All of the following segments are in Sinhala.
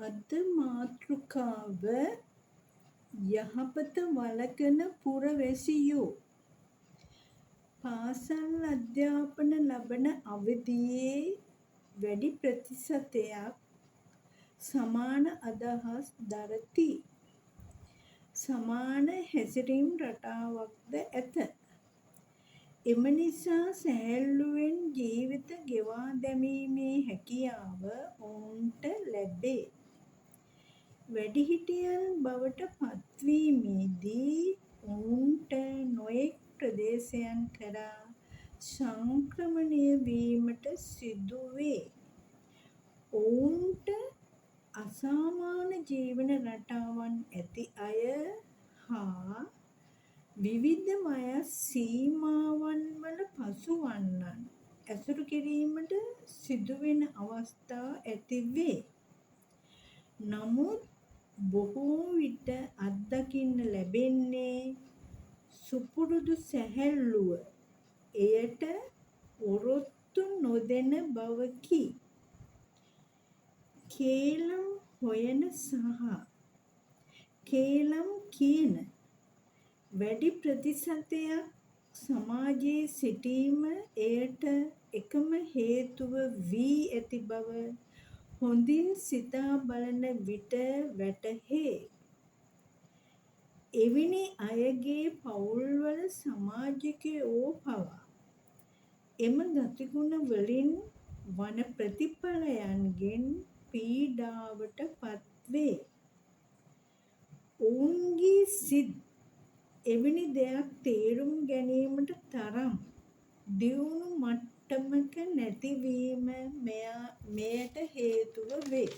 අද මාතෘකාව යහපත වළකන පුරවැසියෝ. පාසල් අධ්‍යාපන ලබන අවධියේ වැඩි ප්‍රතිශතයක් සමාන අදහස් දරති. සමාන හැසිරීම් රටාවක්ද ඇත. එම නිසා සැහැල්ලුවෙන් ජීවිත ගෙවා දැමීමේ හැකියාව ඔවුන්ට ලැබේ. වැඩිහිටියන් බවට පත්වීමේදී ඔවුන්ට නොයෙක් ප්‍රදේශයන් කරා සංක්‍රමණය වීමට සිදුවේ. ඔවුන්ට අසාමාන්‍ය ජීවන රටාවන් ඇති අය හා විවිධ වයස් සීමාවන් වල පසුවන්නන් ඇසුරු කිරීමට සිදුවෙන අවස්ථා ඇති වේ. නමුත් බොහෝ විට අත්දකින්න ලැබෙන්නේ සුපුරුදු සැහැල්ලුව එයට ඔරොත්තු නොදෙන බවකි. කේලම් හොයන සහ කේලම් කියන වැඩි ප්‍රතිශතයක් සමාජයේ සිටීම එයට එකම හේතුව වී ඇති බව හොඳින් සිතා බලන විට වැටහේ. එවැනි අයගේ පවුල්වල සමාජිකයෝ පවා එම ගතිගුණ වලින් වන ප්‍රතිඵලයන්ගෙන් පීඩාවට පත්වේ. ඔවුන්ගේ සිත් එවැනි දෙයක් තේරුම් ගැනීමට තරම් දියුණු මට්ටමක නැතිවීම මෙයට හේතුව වේ.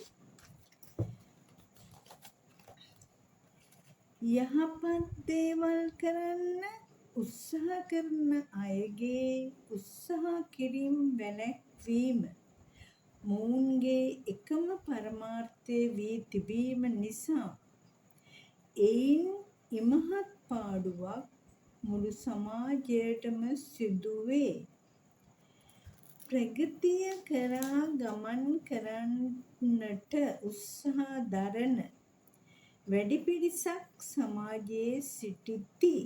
යහපත් දේවල් කරන්න උත්සාහ කරන අයගේ උත්සාහ කිරීම වැළැක්වීම මොවුන්ගේ එකම පරමාර්ථය වී තිබීම නිසා එයින් ඉමහත් පාඩුවක් මුළු සමාජයටම සිදුවේ. ප්‍රගතිය කරා ගමන් කරන්නට උත්සාහ දරන වැඩි පිරිසක් සමාජයේ සිටිති.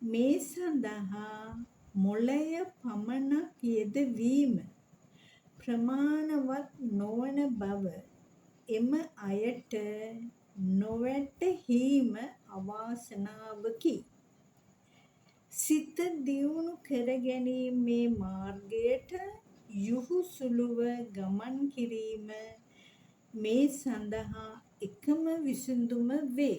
මේ සඳහා මොළය පමණක් යෙදවීම ප්‍රමාණවත් නොවන බව එම අයට නොවැටහීම අවාසනාවකි. සිත දියුණු කර ගැනීමේ මාර්ගයට යහුසුලුව ගමන් කිරීම මේ සඳහා එකම විසඳුම වේ.